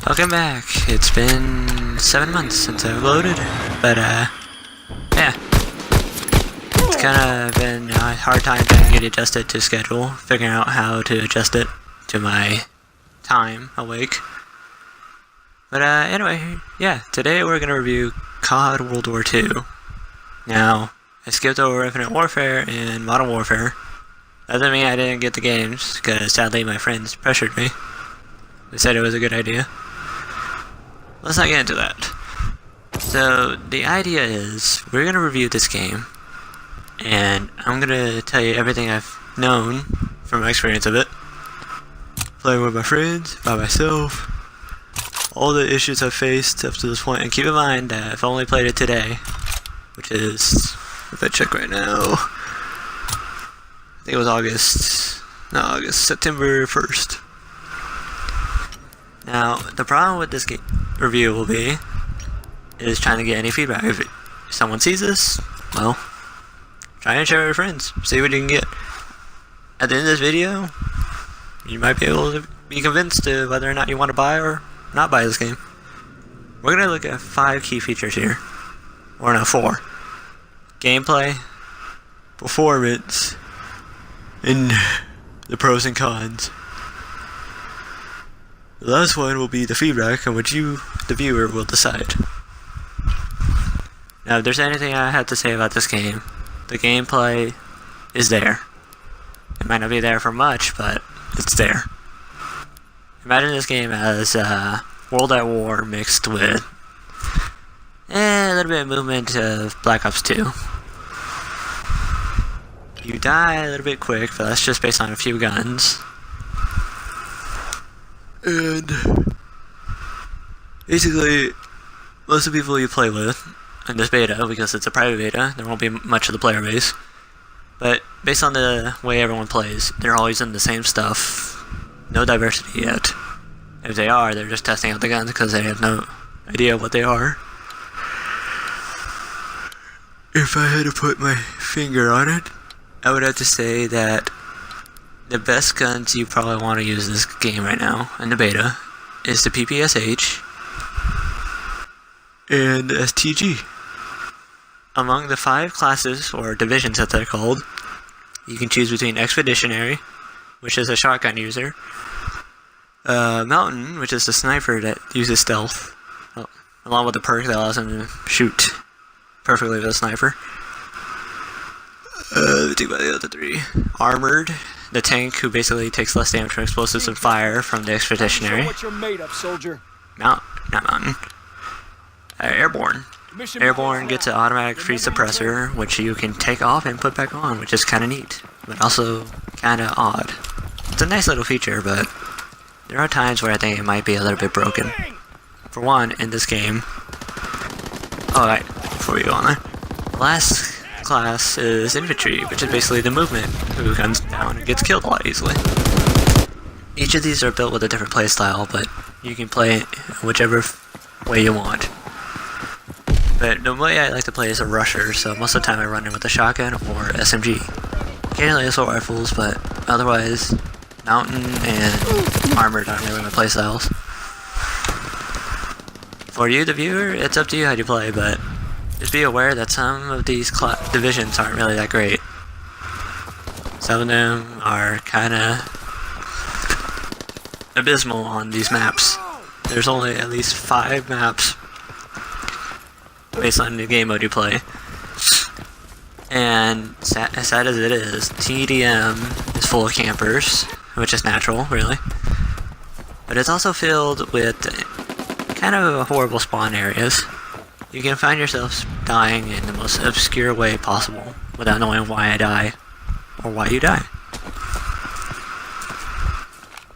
Welcome back. It's been 7 months since I've loaded, but yeah. It's kinda been a hard time trying to get adjusted to schedule, figuring out how to adjust it to my time awake. But anyway, yeah, today we're gonna review COD World War II. Now, I skipped over Infinite Warfare and Modern Warfare. That doesn't mean I didn't get the games, because sadly my friends pressured me. They said it was a good idea. Let's not get into that. So, the idea is, we're gonna review this game, and I'm gonna tell you everything I've known from my experience of it. Playing with my friends, by myself, all the issues I've faced up to this point, and keep in mind that I've only played it today, which is, if I check right now, I think it was September 1st. Now, the problem with this review will be, is trying to get any feedback. If someone sees this, well, try and share it with friends, see what you can get. At the end of this video, you might be able to be convinced to whether or not you want to buy or not buy this game. We're going to look at 5 key features here, or no, 4. Gameplay, performance, and the pros and cons. The last one will be the feedback, on which you, the viewer, will decide. Now, if there's anything I have to say about this game, the gameplay is there. It might not be there for much, but it's there. Imagine this game as World at War mixed with a little bit of movement of Black Ops 2. You die a little bit quick, but that's just based on a few guns. And basically, most of the people you play with in this beta, because it's a private beta, there won't be much of the player base. But based on the way everyone plays, they're always in the same stuff. No diversity yet. If they are, they're just testing out the guns because they have no idea what they are. If I had to put my finger on it, I would have to say that the best guns you probably want to use in this game right now, in the beta, is the PPSH and the STG. Among the 5 classes, or divisions that they're called, you can choose between Expeditionary, which is a shotgun user, Mountain, which is the sniper that uses stealth, along with the perk that allows him to shoot perfectly with a sniper. Let me think about the other 3. Armored, the tank who basically takes less damage from explosives and fire from the Expeditionary. What you're made of, soldier. Not Mountain. Airborne. Airborne gets an automatic free suppressor, which you can take off and put back on, which is kind of neat, but also kind of odd. It's a nice little feature, but there are times where I think it might be a little bit broken. For one, in this game... Alright, before we go on there. The last class is Infantry, which is basically the movement, who comes down and gets killed a lot easily. Each of these are built with a different playstyle, but you can play whichever way you want. But the way I like to play is a rusher, so most of the time I run in with a shotgun or SMG. Occasionally assault rifles, but otherwise, Mountain and Armored aren't really my playstyles. For you, the viewer, it's up to you how you play, but just be aware that some of these divisions aren't really that great. Some of them are kinda abysmal on these maps. There's only at least 5 maps based on the game mode you play. And as sad as it is, TDM is full of campers, which is natural, really. But it's also filled with kind of horrible spawn areas. You can find yourself dying in the most obscure way possible without knowing why I die, or why you die.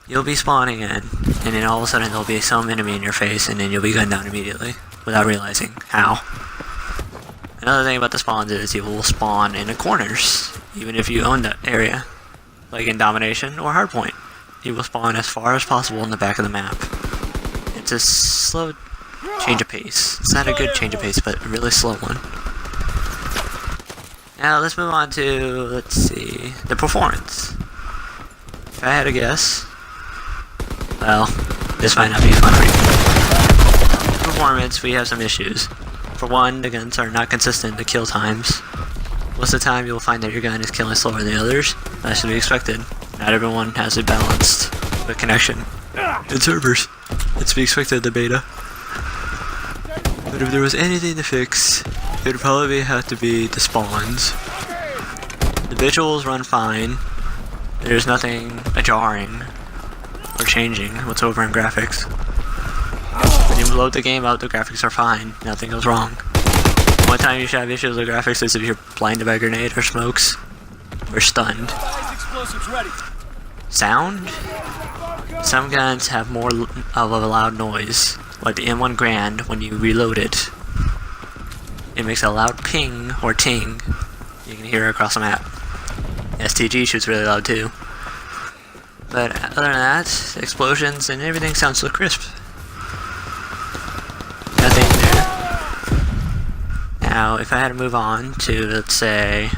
You'll be spawning in, and then all of a sudden there'll be some enemy in your face, and then you'll be gunned down immediately, without realizing how. Another thing about the spawns is you will spawn in the corners, even if you own that area. Like in Domination or Hardpoint, you will spawn as far as possible in the back of the map. It's a slow change of pace. It's not a good change of pace, but a really slow one. Now let's move on to, let's see, the performance. If I had to guess, well, this might not be fun for you. Performance, we have some issues. For one, the guns are not consistent to kill times. Most of the time, you'll find that your gun is killing slower than the others. That should be expected. Not everyone has a balanced connection in servers. It's to be expected in the beta. But if there was anything to fix, it would probably have to be the spawns. The visuals run fine. There's nothing jarring or changing whatsoever in graphics. When you load the game up, the graphics are fine. Nothing goes wrong. One time you should have issues with graphics is if you're blinded by a grenade or smokes or stunned. Sound? Some guns have more of a loud noise, like the M1 Grand when you reload it. It makes a loud ping or ting. You can hear it across the map. STG shoots really loud too. But other than that, explosions and everything sounds so crisp. Nothing there. Now, if I had to move on to, let's see,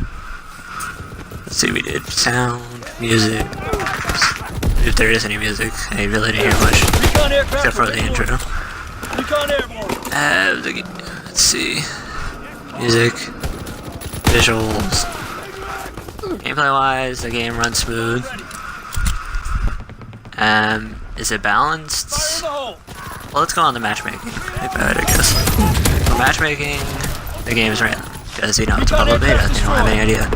we did sound, music. If there is any music, I really didn't hear much, except for the intro. Let's see, music, visuals. Gameplay-wise, the game runs smooth. Is it balanced? Well, let's go on the matchmaking. I guess. For matchmaking, the game is random because it's a public beta. They don't have any idea.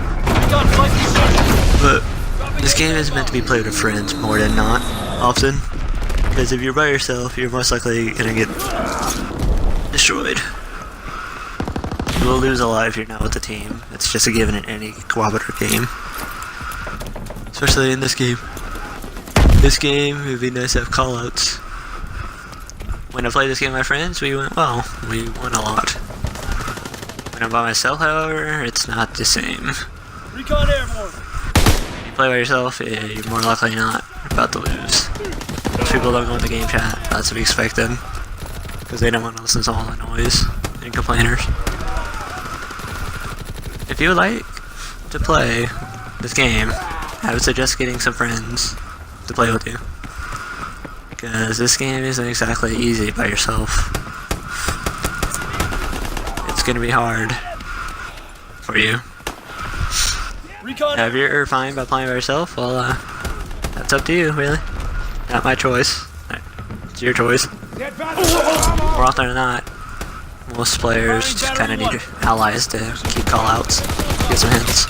But this game is meant to be played with friends more than not often. Because if you're by yourself, you're most likely gonna get destroyed. You will lose a lot if you're not with the team. It's just a given in any cooperative game. Especially in this game. This game, it would be nice to have callouts. When I played this game with my friends, we went well. We won a lot. When I'm by myself, however, it's not the same. Recon airborne. When you play by yourself, you're more likely not about to lose. Most people don't go into game chat. That's to be expected. Because they don't want to listen to all the noise and complainers. If you would like to play this game, I would suggest getting some friends to play with you. Because this game isn't exactly easy by yourself. It's gonna be hard for you. Now, if you're fine by playing by yourself, well, that's up to you, really. Not my choice. It's your choice. More often than not, most players just kind of need allies to keep callouts, get some hints.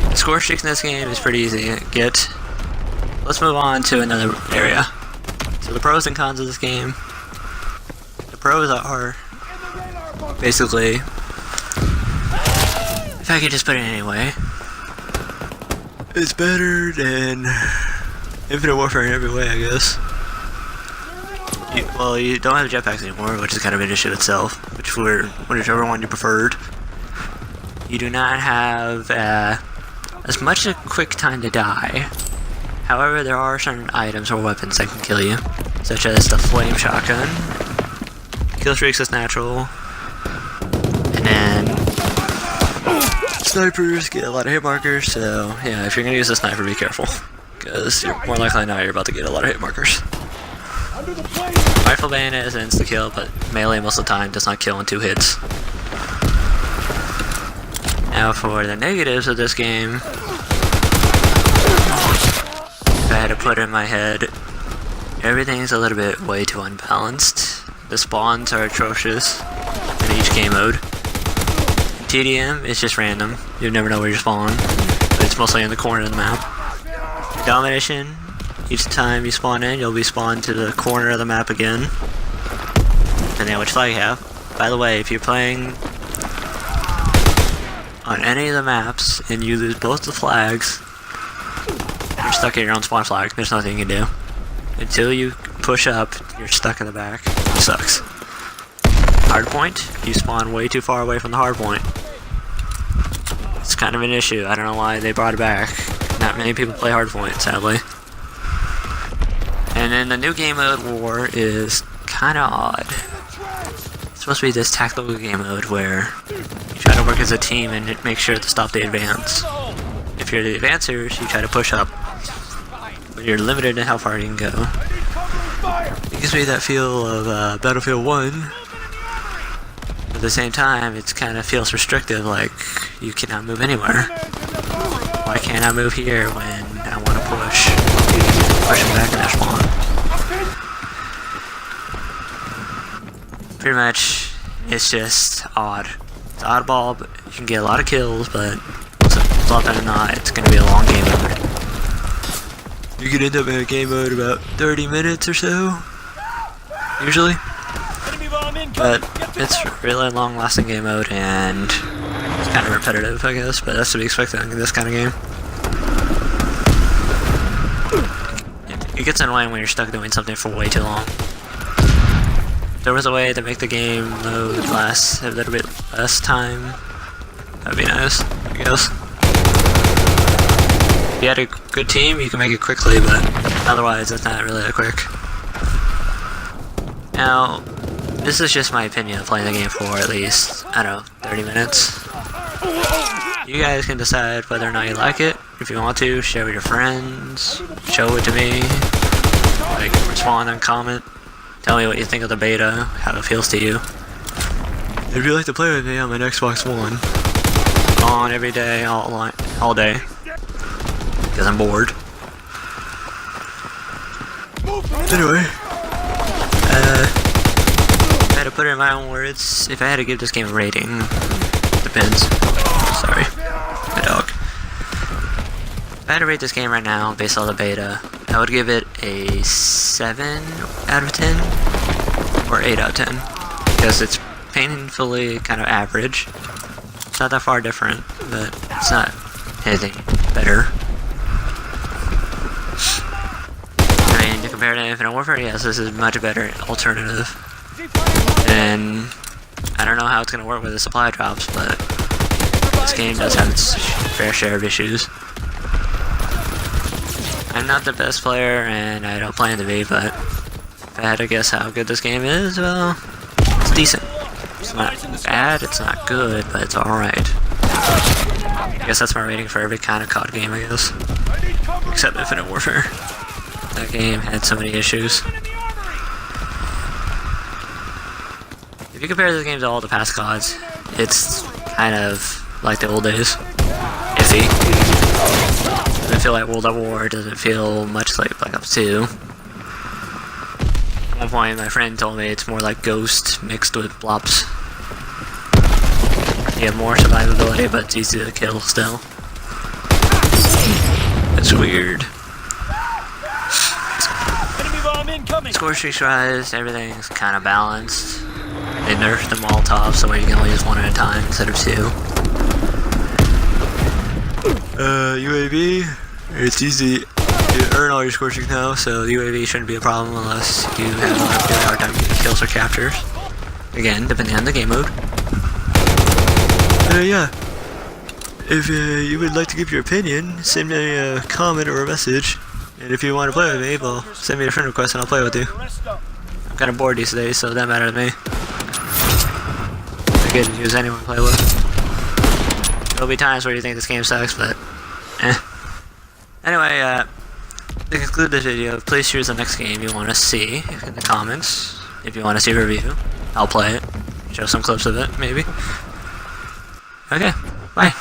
The score streaks in this game is pretty easy to get. Let's move on to another area. So the pros and cons of this game. The pros are basically, if I could just put it anyway, it's better than Infinite Warfare in every way, I guess. You don't have jetpacks anymore, which is kind of an issue itself, whichever one you preferred. You do not have as much a quick time to die. However, there are certain items or weapons that can kill you, such as the flame shotgun. Kill streaks is natural, and then snipers get a lot of hit markers. So yeah, if you're gonna use a sniper, be careful, because you're more likely than not you're about to get a lot of hit markers. Rifle bayonet is an insta kill, but melee most of the time does not kill in 2 hits. Now for the negatives of this game, if I had to put it in my head, everything's a little bit way too unbalanced. The spawns are atrocious in each game mode. TDM is just random. You never know where you spawn, but it's mostly in the corner of the map. Domination, each time you spawn in, you'll be spawned to the corner of the map again, depending on which flag you have. By the way, if you're playing on any of the maps and you lose both the flags, you're stuck at your own spawn flag. There's nothing you can do. Until you push up, you're stuck in the back. It sucks. Hardpoint, you spawn way too far away from the hardpoint. It's kind of an issue. I don't know why they brought it back. Not many people play hardpoint, sadly. And then the new game mode, War, is kind of odd. It's supposed to be this tactical game mode where you try to work as a team and make sure to stop the advance. If you're the advancers, you try to push up, but you're limited in how far you can go. It gives me that feel of Battlefield 1. At the same time, it kind of feels restrictive, like you cannot move anywhere. Why can't I move here when I want to push? Pushing back in that spawn. Pretty much, it's just odd. It's oddball, but you can get a lot of kills, but more often than not, it's going to be a long game mode. You could end up in a game mode about 30 minutes or so, usually. But it's really a long-lasting game mode, and it's kind of repetitive, I guess, but that's to be expected in this kind of game. It gets annoying when you're stuck doing something for way too long. If there was a way to make the game mode last a little bit less time, that'd be nice, I guess. If you had a good team, you can make it quickly, but otherwise it's not really that quick. Now, this is just my opinion of playing the game for at least, I don't know, 30 minutes. You guys can decide whether or not you like it. If you want to, share with your friends, show it to me, like, respond and comment. Tell me what you think of the beta, how it feels to you. If you'd like to play with me on my Xbox One, on every day, all day, because I'm bored. Anyway, if I had to put it in my own words, if I had to give this game a rating, depends. Sorry, my dog. If I had to rate this game right now, based on the beta, I would give it a 7 out of 10, or 8 out of 10, because it's painfully kind of average. It's not that far different, but it's not anything better. I mean, to compare to Infinite Warfare, yes, this is a much better alternative. And I don't know how it's going to work with the supply drops, but this game does have its fair share of issues. I'm not the best player, and I don't plan to be, but if I had to guess how good this game is, well, it's decent. It's not bad, it's not good, but it's alright. I guess that's my rating for every kind of COD game, I guess. Except Infinite Warfare. That game had so many issues. If you compare this game to all the past CODs, it's kind of like the old days. Iffy. Doesn't feel like World at War, doesn't feel much like Black Ops 2. At one point, my friend told me it's more like Ghost mixed with Blops. You have more survivability, but it's easy to kill still. That's weird. Score streaks rise, everything's kind of balanced. They nerfed the Molotov so you can only use one at a time instead of two. UAV, it's easy to earn all your score streaks now, so the UAV shouldn't be a problem unless you have a really hard time getting kills or captures. Again, depending on the game mode. Yeah. If you would like to give your opinion, send me a comment or a message. And if you want to play with me, well, send me a friend request and I'll play with you. I'm kind of bored these days, so it doesn't matter to me. I can use anyone to play with. There'll be times where you think this game sucks, but Anyway, to conclude this video, please choose the next game you want to see in the comments. If you want to see a review, I'll play it. Show some clips of it, maybe. Okay, bye.